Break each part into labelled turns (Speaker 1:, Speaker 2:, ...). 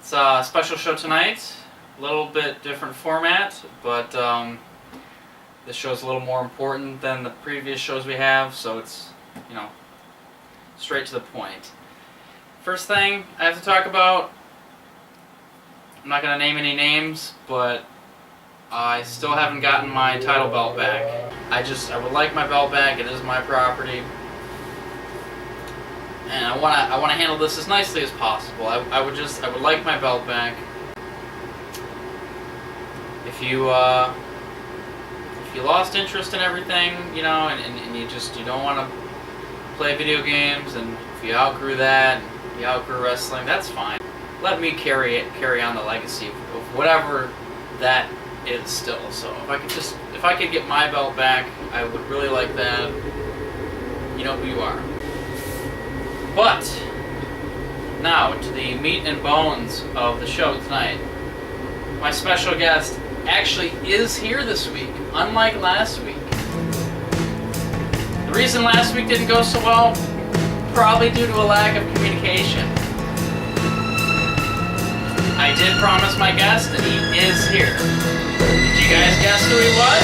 Speaker 1: It's a special show tonight. A little bit different format, but this show's a little more important than the previous shows we have, so it's, straight to the point. First thing I have to talk about, I'm not going to name any names, but I still haven't gotten my title belt back. I would like my belt back. It is my property. And I want to handle this as nicely as possible. I would like my belt back. If you lost interest in everything, and you don't want to play video games, and if you outgrew that, you outgrew wrestling, that's fine. Let me carry on the legacy of whatever that is still. So if I could get my belt back, I would really like that. You know who you are. But now to the meat and bones of the show tonight. My special guest actually is here this week, unlike last week. The reason last week didn't go so well, probably due to a lack of communication. I did promise my guest, and he is here. Did you guys guess who he was?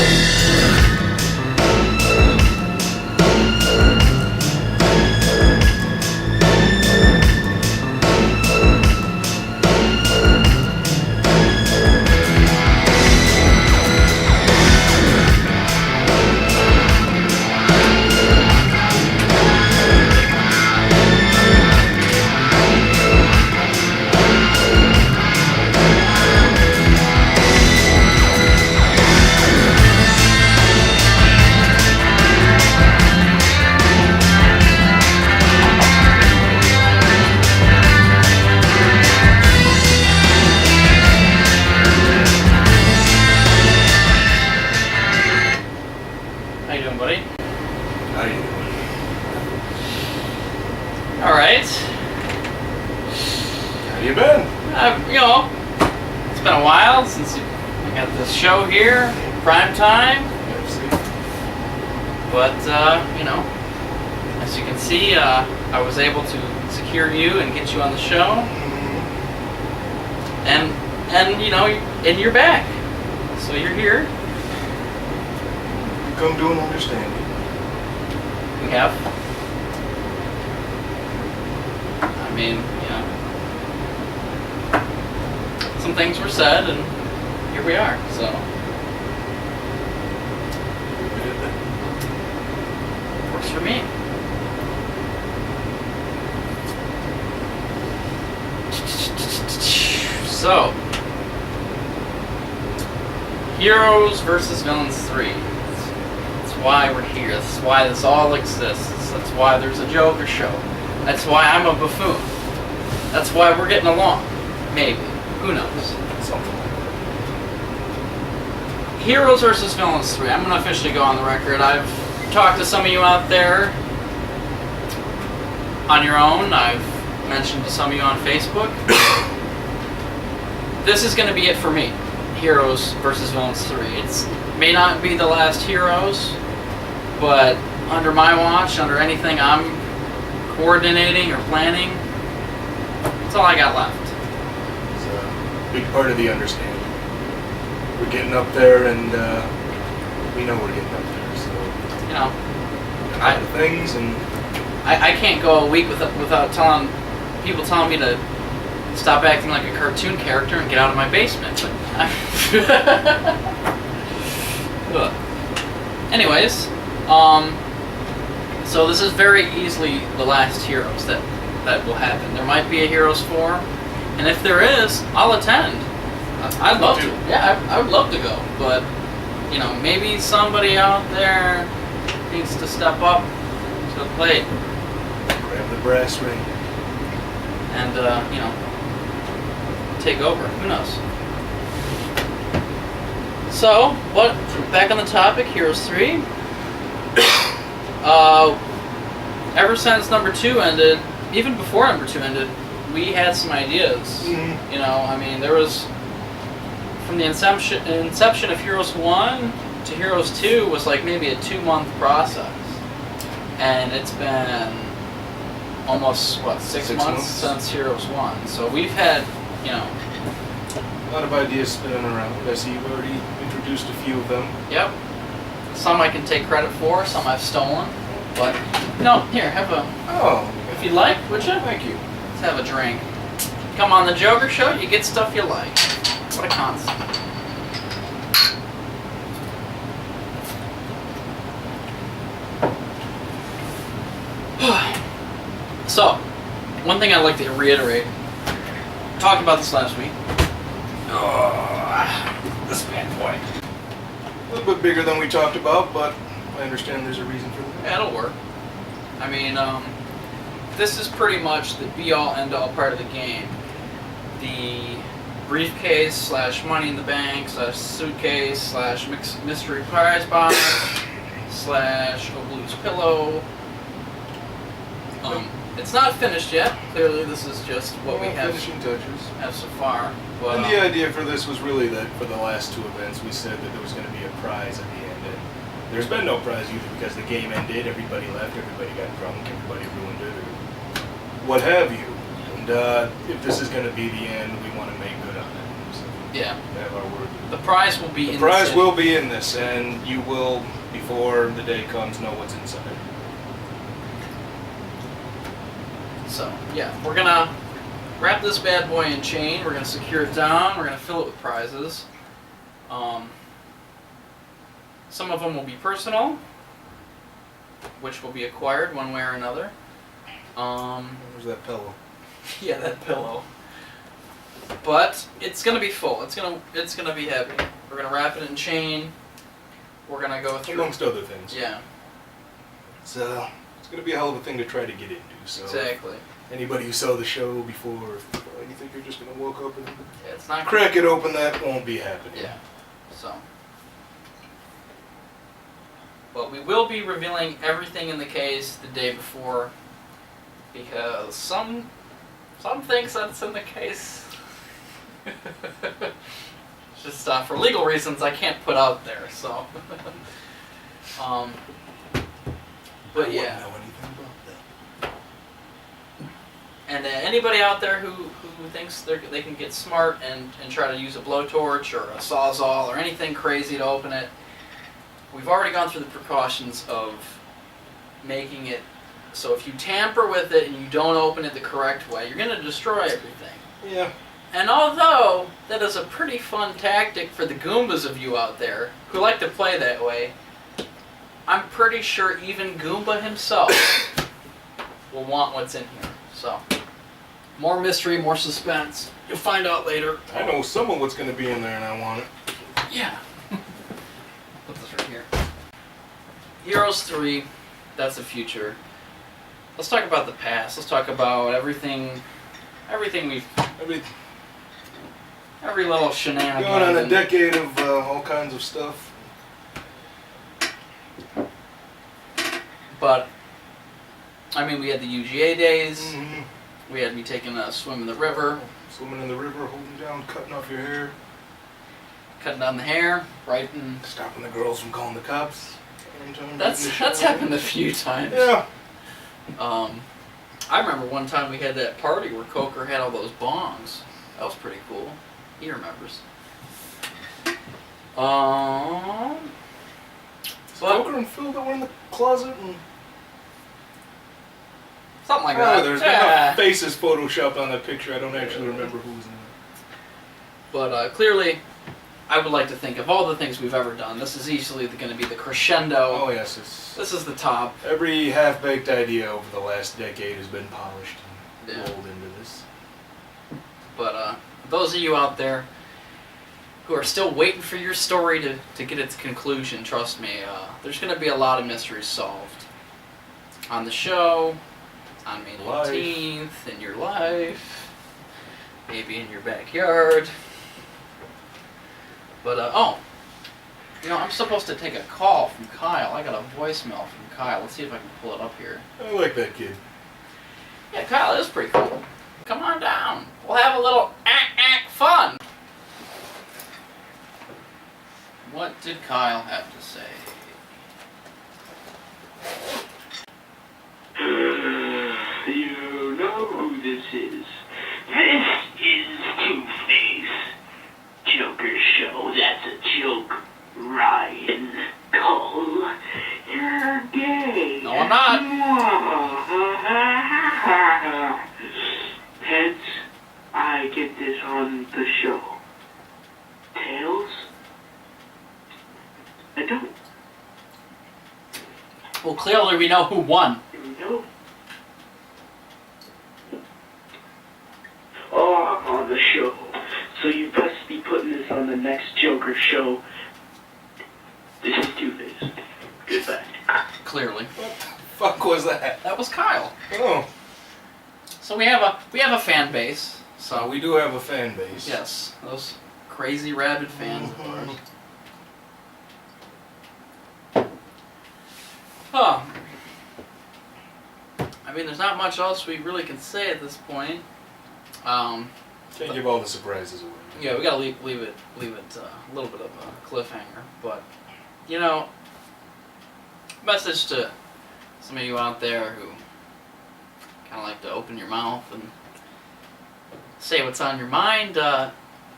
Speaker 1: Alright.
Speaker 2: How you been?
Speaker 1: It's been a while since I got this show here, prime time. But, as you can see, I was able to secure you and get you on the show. And you're back. So you're here.
Speaker 2: You come to an understanding.
Speaker 1: We have. Some things were said, and here we are, so. Works for me. So, Heroes versus Villains 3. That's why we're here. That's why this all exists. That's why there's a Joker show. That's why I'm a buffoon. That's why we're getting along. Maybe. Who knows?
Speaker 2: Something like that.
Speaker 1: Heroes versus Villains 3. I'm going to officially go on the record. I've talked to some of you out there on your own. I've mentioned to some of you on Facebook. This is going to be it for me. Heroes versus Villains 3. It may not be the last Heroes, but under my watch, under anything I'm coordinating or planning, that's all I got left.
Speaker 2: It's a big part of the understanding. We're getting up there, and we know we're getting up there, so... a lot of things, and...
Speaker 1: I can't go a week without people telling me to stop acting like a cartoon character and get out of my basement. Anyways, so this is very easily the last Heroes that will happen. There might be a Heroes 4, and if there is, I'll attend. I'd love to. Yeah, I would love to go, but maybe somebody out there needs to step up to the plate.
Speaker 2: Grab the brass ring.
Speaker 1: And take over. Who knows? So, back on the topic, Heroes 3. Ever since number 2 ended, even before number 2 ended, we had some ideas. Mm-hmm. There was, from the inception of Heroes 1 to Heroes 2 was like maybe a 2-month process. And it's been almost, 6 months since Heroes 1. So we've had you know.
Speaker 2: A lot of ideas spinning around. I see you've already introduced a few of them.
Speaker 1: Yep. Some I can take credit for, some I've stolen. But, no, here, have a...
Speaker 2: Oh.
Speaker 1: If you like, would you?
Speaker 2: Thank you.
Speaker 1: Let's have a drink. Come on the Joker Show, you get stuff you like. What a concept. So, one thing I'd like to reiterate. Talked about this last week. This bad boy.
Speaker 2: A little bit bigger than we talked about, but I understand there's a reason for that.
Speaker 1: Yeah, it'll work. I mean, this is pretty much the be-all, end-all part of the game. The briefcase slash money in the bank slash suitcase slash mystery prize box slash a blues pillow. It's not finished yet. Clearly, this is just what we have
Speaker 2: finishing touches.
Speaker 1: Have so far. But,
Speaker 2: and the idea for this was really that for the last two events, we said that there was going to be a prize at the end. And there's been no prize either because the game ended, everybody left, everybody got drunk, everybody ruined it, or what have you. And if this is going to be the end, we want to make good on it. So
Speaker 1: yeah.
Speaker 2: Have our word.
Speaker 1: The prize will be in
Speaker 2: the prize will be in this, and you will, before the day comes, know what's inside.
Speaker 1: So, yeah, we're gonna wrap this bad boy in chain, we're gonna secure it down, we're gonna fill it with prizes. Some of them will be personal, which will be acquired one way or another.
Speaker 2: Where's that pillow?
Speaker 1: Yeah, that pillow. But it's gonna be full. It's gonna be heavy. We're gonna wrap it in chain. We're gonna go through.
Speaker 2: Amongst other things.
Speaker 1: Yeah.
Speaker 2: It's gonna be a hell of a thing to try to get into. So
Speaker 1: exactly.
Speaker 2: Anybody who saw the show before, you think you're just gonna walk up and
Speaker 1: it's not
Speaker 2: crack it open? That won't be happening.
Speaker 1: Yeah. So. But we will be revealing everything in the case the day before, because some things that's in the case. Just for legal reasons I can't put out there. So. But yeah.
Speaker 2: I wouldn't know anything about that.
Speaker 1: And anybody out there who thinks they can get smart and try to use a blowtorch or a Sawzall or anything crazy to open it, we've already gone through the precautions of making it so if you tamper with it and you don't open it the correct way, you're going to destroy everything.
Speaker 2: Yeah.
Speaker 1: And although that is a pretty fun tactic for the Goombas of you out there who like to play that way, I'm pretty sure even Goomba himself will want what's in here. So, more mystery, more suspense. You'll find out later.
Speaker 2: I know some of what's going to be in there and I want it.
Speaker 1: Yeah. Put this right here. Heroes 3, that's the future. Let's talk about the past. Let's talk about everything we've... Every little shenanigan.
Speaker 2: Going on a decade of all kinds of stuff.
Speaker 1: But, I mean, we had the UGA days.
Speaker 2: Mm-hmm.
Speaker 1: We had me taking a swim in the river.
Speaker 2: Swimming in the river, holding down, cutting off your hair.
Speaker 1: Cutting down the hair, writing.
Speaker 2: Stopping the girls from calling the cops.
Speaker 1: That's happened a few times.
Speaker 2: Yeah.
Speaker 1: I remember one time we had that party where Coker had all those bongs. That was pretty cool. He remembers.
Speaker 2: Coker and Phil that were in the closet and
Speaker 1: something like that.
Speaker 2: There's been enough faces photoshopped on that picture. I don't actually remember who was in it.
Speaker 1: But clearly, I would like to think of all the things we've ever done, this is easily going to be the crescendo.
Speaker 2: Oh yes,
Speaker 1: this is the top.
Speaker 2: Every half-baked idea over the last decade has been polished and rolled into this.
Speaker 1: But those of you out there who are still waiting for your story to get its conclusion, trust me, there's going to be a lot of mysteries solved. On the show, on May 19th, in your life, maybe in your backyard. But, I'm supposed to take a call from Kyle. I got a voicemail from Kyle. Let's see if I can pull it up here.
Speaker 2: I like that kid.
Speaker 1: Yeah, Kyle is pretty cool. Come on down. We'll have a little fun. What did Kyle have to say?
Speaker 3: You know who this is. This is to Ryan Cole, you're gay.
Speaker 1: No, I'm not.
Speaker 3: Hence, I get this on the show. Tails? I don't.
Speaker 1: Well, clearly we know who won.
Speaker 3: No. Oh, I'm on the show. So you must be putting this on the next Joker show. This is Two-Face. Goodbye.
Speaker 1: Clearly.
Speaker 2: What the fuck was that?
Speaker 1: That was Kyle.
Speaker 2: Oh.
Speaker 1: So we have a fan base. So
Speaker 2: We do have a fan base.
Speaker 1: yes, those crazy rabid fans of ours. Oh. I mean, there's not much else we really can say at this point.
Speaker 2: Can't give all the surprises away.
Speaker 1: Yeah, we gotta leave it a little bit of a cliffhanger. But you know, message to some of you out there who kind of like to open your mouth and say what's on your mind.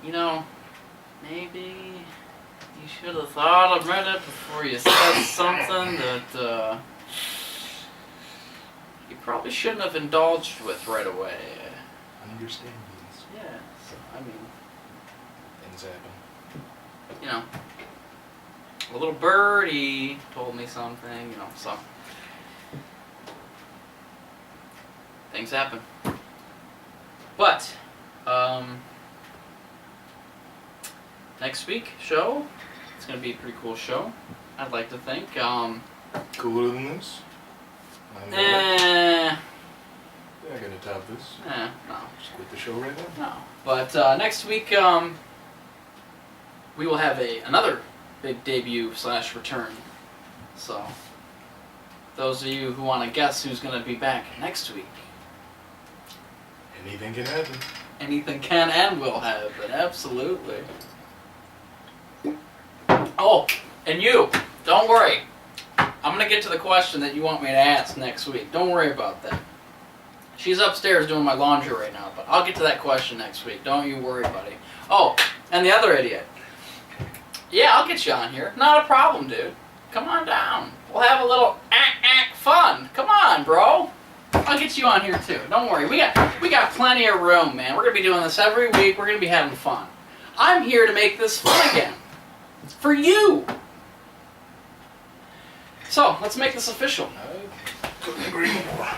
Speaker 1: You know, maybe you should have thought a minute before you said something that you probably shouldn't have indulged with right away.
Speaker 2: Understandings.
Speaker 1: Yeah, so I mean,
Speaker 2: Things happen.
Speaker 1: you know, a little birdie told me something, you know, so things happen. But next week show, it's gonna be a pretty cool show, I'd like to think.
Speaker 2: Cooler than this? Yeah, I gotta top this.
Speaker 1: No.
Speaker 2: Just quit the show right now.
Speaker 1: No. But next week, we will have another big debut / return. So, those of you who want to guess who's going to be back next week,
Speaker 2: Anything can happen.
Speaker 1: anything can and will happen. Absolutely. Oh, and you, don't worry. I'm going to get to the question that you want me to ask next week. Don't worry about that. She's upstairs doing my laundry right now, but I'll get to that question next week. Don't you worry, buddy. Oh, and the other idiot. Yeah, I'll get you on here. Not a problem, dude. Come on down. We'll have a little fun. Come on, bro. I'll get you on here too. Don't worry. We got plenty of room, man. We're gonna be doing this every week. We're gonna be having fun. I'm here to make this fun again. For you. So let's make this official.
Speaker 2: I couldn't agree more.